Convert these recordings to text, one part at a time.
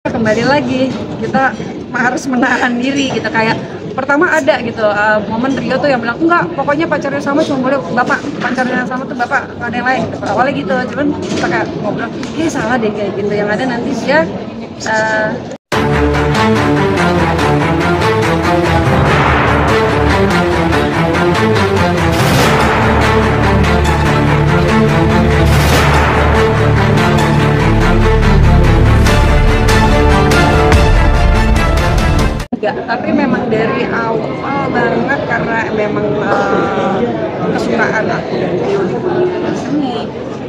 Kembali lagi kita harus menahan diri gitu. Kayak pertama ada gitu momen Rio tuh yang bilang enggak, pokoknya pacarnya sama cuma boleh bapak, pacarnya sama tuh bapak, nggak ada yang lain gitu. Awalnya gitu, cuman kita kayak ngobrol salah deh kayak gitu, yang ada nanti dia enggak, tapi memang dari awal banget karena memang kesukaan aku dan Rio di dunia seni.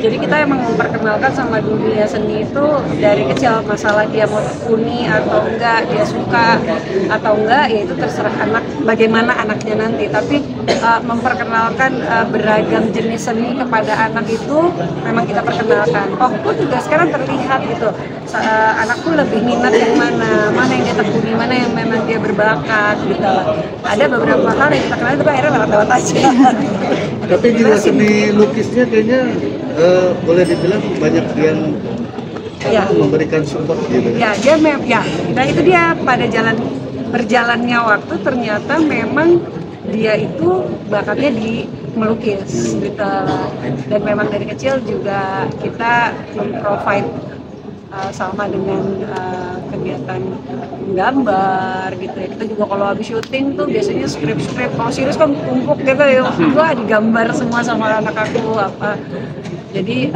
Jadi kita emang memperkenalkan sama dunia seni itu dari kecil. Masalah dia mau tekuni atau enggak, dia suka atau enggak, ya itu terserah anak, bagaimana anaknya nanti. Tapi memperkenalkan beragam jenis seni kepada anak itu memang kita perkenalkan. Oh, aku juga sekarang terlihat gitu, anakku lebih minat yang mana yang dia tekuni, mana yang memang dia berbakat gitu. Ada beberapa hal yang kita kenal, tapi akhirnya lewat-lewat aja. Tapi juga seni lukisnya kayaknya boleh dibilang banyak yang memberikan support gitu. Ya, nah itu dia pada berjalannya waktu ternyata memang dia itu bakatnya di melukis gitu. Dan memang dari kecil juga kita memprovide sama dengan kegiatan gambar gitu ya. Kita juga kalau habis syuting tuh biasanya skrip kalau serius kan tumpuk gitu ya, gua digambar semua sama anak aku apa. Jadi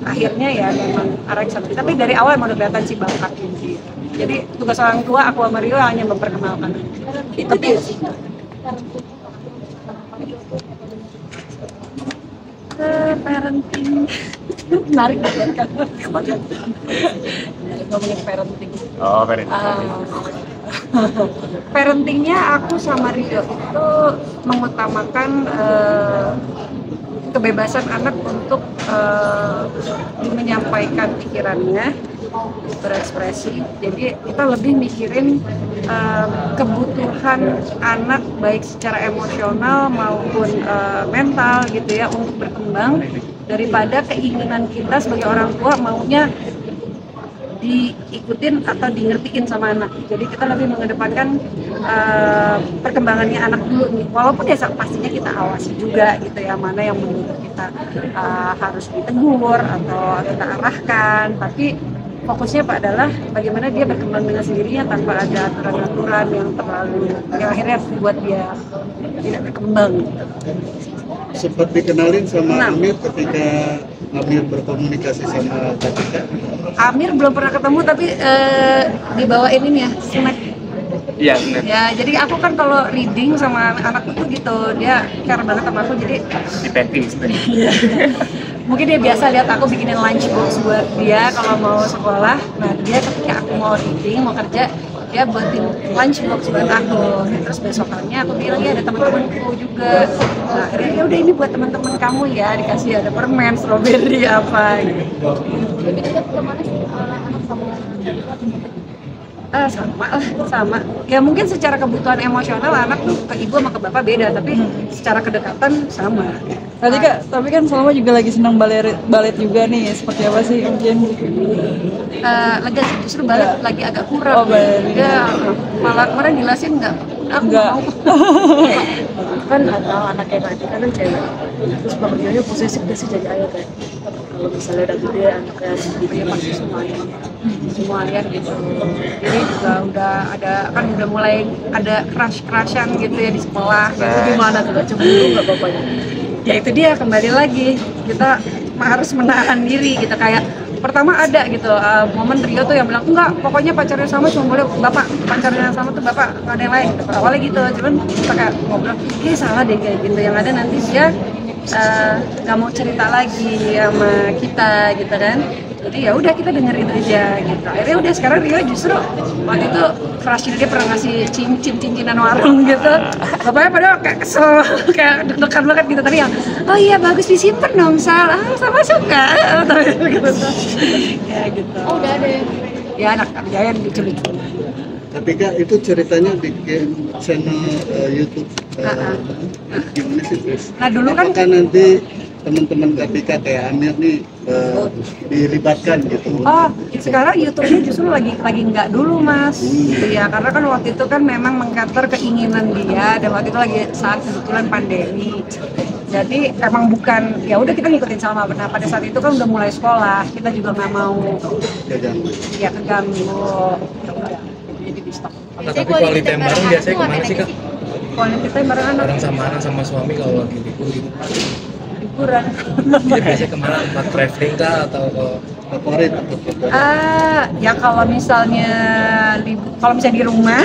akhirnya ya memang arah ke sana. Tapi dari awal emang udah kelihatan sih bakat gitu. Jadi tugas orang tua aku sama Rio hanya memperkenalkan itu dia sih. Parenting menarik banget kan ngomongin parenting. Oh, parenting. Parentingnya aku sama Rio itu mengutamakan kebebasan anak untuk menyampaikan pikirannya, berekspresi. Jadi kita lebih mikirin kebutuhan anak baik secara emosional maupun mental gitu ya untuk berkembang, daripada keinginan kita sebagai orang tua maunya diikutin atau di ngertiin sama anak. Jadi kita lebih mengedepankan perkembangannya anak dulu nih. Walaupun ya pastinya kita awasi juga gitu ya, mana yang menurut kita harus ditegur atau kita arahkan. Tapi fokusnya Pak adalah bagaimana dia berkembang dengan sendirinya tanpa ada aturan-aturan yang akhirnya buat dia tidak berkembang gitu. Sempat dikenalin sama Amir ketika Amir berkomunikasi sama Katika. Amir belum pernah ketemu, tapi dibawain ini ya, snack. Iya, benar. Ya, jadi aku kan kalau reading sama anakku tuh gitu, dia care banget sama aku, jadi Di packing sebenarnya. mungkin dia biasa lihat aku bikinin lunchbox buat dia kalau mau sekolah. Nah, dia ketika aku mau reading, mau kerja, dia buatin lunchbox buat aku. Nah, terus besokannya aku bilang ya ada teman-temanku juga. Nah, akhirnya ya udah ini buat teman-teman kamu ya, dikasih ada permen, strawberry apa gitu. Lebih dekat ke mana sih anak sama Sama. Ya mungkin secara kebutuhan emosional anak tuh ke ibu sama ke bapak beda, tapi secara kedekatan sama. Tadi Kak, tapi kan Salma juga lagi senang balet juga nih, seperti apa sih mungkin? Lega sih, justru balet lagi agak kurang. Oh, balet. Ya, malah kemarin jelasin nggak? Aku Enggak. mau. kan ada anaknya tadi kan cewek, terus Bang Rionya posesif gak sih jadi ayah kan? Kalau misalnya udah gede anaknya Ya pasti semuanya gitu. Jadi juga udah ada, kan udah mulai ada crush-crushan gitu ya di sekolah. itu gimana tuh? Gak cemburu nggak bapaknya? Ya itu dia, kembali lagi kita harus menahan diri gitu. Kayak pertama ada gitu momen Rio tuh yang bilang enggak, pokoknya pacarnya sama cuma boleh bapak, pacarnya sama tuh bapak, nggak ada yang lain gitu. Awalnya gitu, cuman kita kayak ngobrol salah deh kayak gitu, yang ada nanti dia nggak mau cerita lagi sama kita gitu kan. Jadi ya udah kita dengerin aja gitu. Akhirnya udah sekarang Rio justru waktu itu crush dia pernah ngasih cincinan warung gitu. Bapaknya padahal kayak kesel, kayak deg-degan banget gitu. Tapi yang oh iya bagus disimpan dong Sal, sama suka gitu. Ya gitu. Oh udah ada yang Ya anak Jayan lucu-lucu. Tapi Kak, itu ceritanya bikin channel YouTube gimana sih terus? Nah dulu kan Apakah nanti teman-teman Gapika kayak Amir nih dilibatkan gitu? Oh, sekarang YouTube-nya justru lagi nggak dulu mas, gitu ya. Karena kan waktu itu kan memang mengcover keinginan dia, dan waktu itu lagi saat kebetulan pandemi. Jadi emang bukan, ya udah kita ngikutin sama. Nah pada saat itu kan udah mulai sekolah, kita juga nggak mau ya keganggu. Jadi di stop. Nah, tapi quality time bareng biasanya kemana sih kak? Quality time bareng anak. Bareng sama anak sama suami kalau lagi libur gitu. Liburan. Jadi biasanya kemana, tempat traveling kah atau ke Favorit? Ya kalau misalnya di rumah,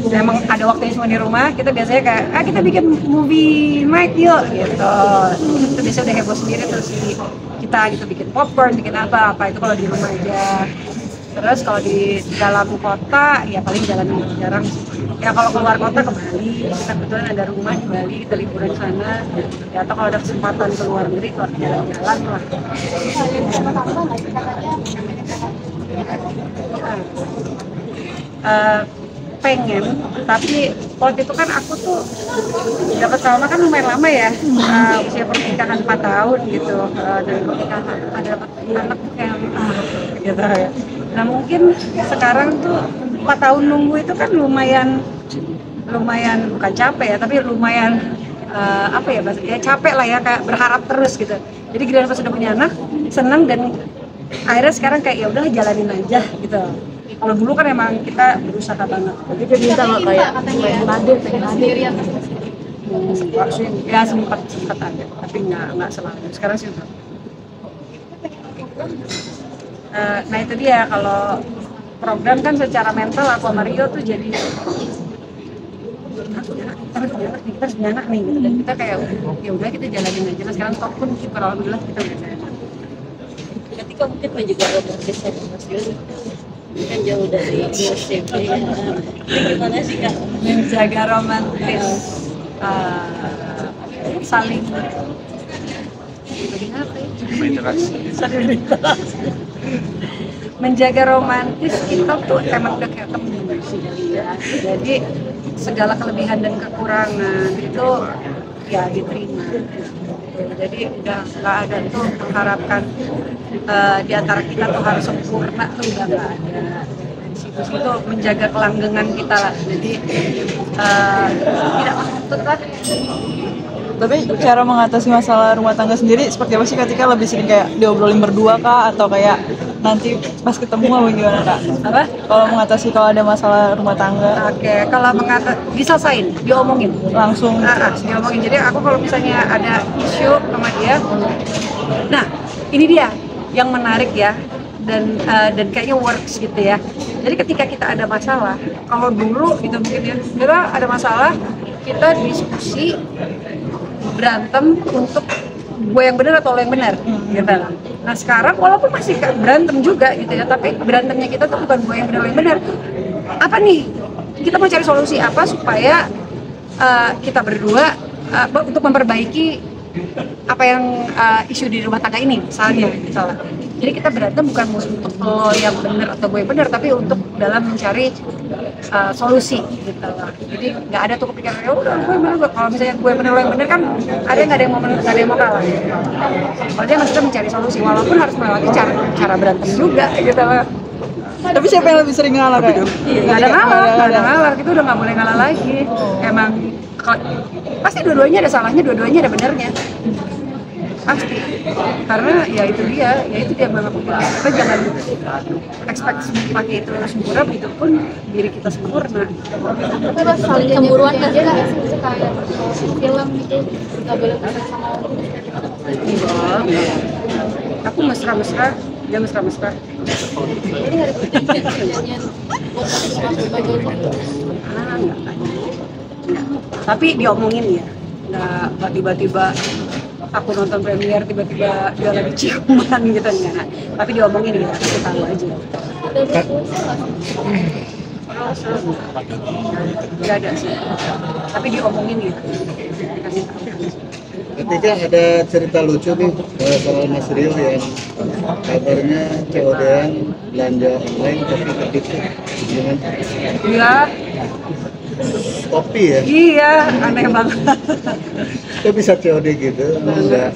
emang ada waktunya semua di rumah, kita biasanya kayak kita bikin movie night yuk gitu. Itu biasanya udah heboh sendiri, terus kita gitu bikin popcorn, bikin apa itu kalau di rumah aja. Terus kalau di dalam kota ya paling jalan jarang sih. Ya kalau keluar kota ke Bali, kita kebetulan ada rumah di Bali, kita liburan sana. Ya atau kalau ada kesempatan ke luar negeri, keluar jalan-jalan lah. Pengen, tapi waktu itu kan aku tuh dapat Salma kan lumayan lama ya, usia pernikahan 4 tahun gitu, dan pernikahan ada dapat anak tuh kayak gitu ya. Nah mungkin sekarang tuh 4 tahun nunggu itu kan lumayan bukan capek ya, tapi lumayan apa ya bahasanya, capek lah ya, kayak berharap terus gitu. Jadi giliran pas udah punya anak senang, dan akhirnya sekarang kayak ya udah jalanin aja gitu. Kalau dulu kan emang kita berusaha banget. Jadi dia minta nggak kayak pengen ade Enggak sih, ya sempat ada, tapi nggak selalu. Sekarang sih udah. Nah itu dia, kalau program kan secara mental aku sama Rio tuh jadi kita harus punya anak nih gitu. Dan kita kayak ya udah kita jalanin aja. Nah, sekarang toh pun syukur alhamdulillah kita udah jalan. ketika mungkin juga romantis sama Mas Yuli kan jauh dari SMP ya. Gimana sih kak Menjaga romantis, saling menjaga romantis kita tuh emang udah kayak temen sih ya. Jadi segala kelebihan dan kekurangan itu ya diterima. Jadi udah nggak ada tuh mengharapkan di antara kita tuh harus sempurna, tuh udah nggak ada. Itu menjaga kelanggengan kita lah. Jadi tidak menuntut lah. Tapi cara mengatasi masalah rumah tangga sendiri seperti apa sih, ketika lebih sering kayak diobrolin berdua kah, atau kayak nanti pas ketemu apa gimana kak? Apa? Kalau mengatasi kalau ada masalah rumah tangga? Oke, kalau diselesain, diomongin Langsung diomongin. Jadi aku kalau misalnya ada isu sama dia, nah ini dia yang menarik ya, dan kayaknya works gitu ya. Jadi ketika kita ada masalah, kalau dulu gitu mungkin ya, kita ada masalah, kita diskusi, berantem untuk gue yang benar atau lo yang benar gitu. Nah sekarang walaupun masih berantem juga gitu ya, tapi berantemnya kita tuh bukan gue yang benar lo yang benar. Apa nih? Kita mau cari solusi apa supaya kita berdua untuk memperbaiki apa yang isu di rumah tangga ini misalnya. Jadi kita berantem bukan untuk lo yang benar atau gue yang benar, tapi untuk dalam mencari solusi gitu lah. Jadi nggak ada tuh kepikiran ya udah gue benar. Kalau misalnya gue benar lo yang benar kan ada yang nggak ada yang mau kalah. Kalau dia maksudnya mencari solusi, walaupun harus melewati cara berantem juga gitu lah. tapi siapa yang lebih sering ngalah kayak? Nggak ada ngalah, itu udah nggak boleh ngalah lagi. Emang pasti dua-duanya ada salahnya, dua-duanya ada benernya. Pasti, karena ya itu dia banget. Kita jangan expect pakai itu sempurna, begitu pun diri kita sempurna. Terus saling cemburuan kan sih kayak film gitu, nggak boleh pakai sama Aku mesra-mesra, dia mesra-mesra. jadi nggak ada kejadian Enggak. Tapi diomongin ya, nggak tiba-tiba aku nonton premier tiba-tiba dia lagi ciuman gitu, enggak. Tapi diomongin gitu, aku tahu aja. Nggak ada sih, tapi diomongin gitu, dikasih tahu. Ketika ada cerita lucu nih soal Mas Rio yang kabarnya COD-an belanja online tapi ketipu, gimana? Ya, kopi ya. Iya, aneh banget. Kita bisa COD gitu, nggak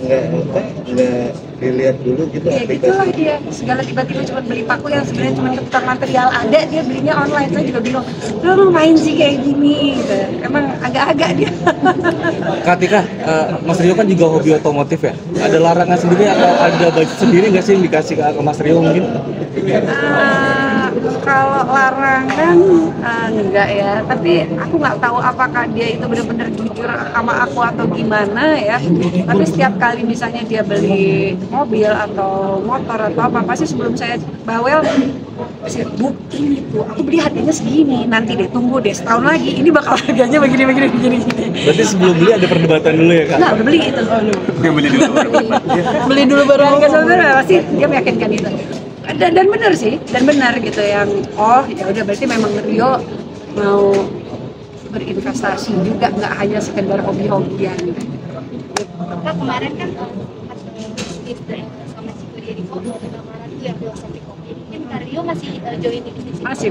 dilihat dulu gitu Ya gitulah dia, segala tiba-tiba cuma beli paku yang sebenarnya cuma kebutuhan material ada, dia belinya online. Saya juga bingung, lu main sih kayak gini gitu. Emang agak-agak dia. Kak Tika, Mas Rio kan juga hobi otomotif ya. Ada larangan sendiri atau ada budget sendiri nggak sih yang dikasih ke Mas Rio mungkin? Kalau larangan enggak ya, tapi aku nggak tahu apakah dia itu benar-benar jujur sama aku atau gimana ya. Tapi setiap kali misalnya dia beli mobil atau motor atau apa, pasti sebelum saya bawel, Bu, ini tuh aku beli harganya segini, nanti deh tunggu deh setahun lagi ini bakal harganya begini. Berarti sebelum beli ada perdebatan dulu ya Kak? Nah, udah beli itu. Dia beli dulu. Beli dulu baru Harga sebenarnya pasti dia meyakinkan itu. Dan benar sih, dan benar gitu yang oh ya udah berarti memang Rio mau berinvestasi juga, nggak hanya sekedar hobi-hobian. Kak, kemarin kan tips dari sama si Riko lamaran tuh yang filosofi kopi. Mungkin Kak Rio masih join di bisnis Masih.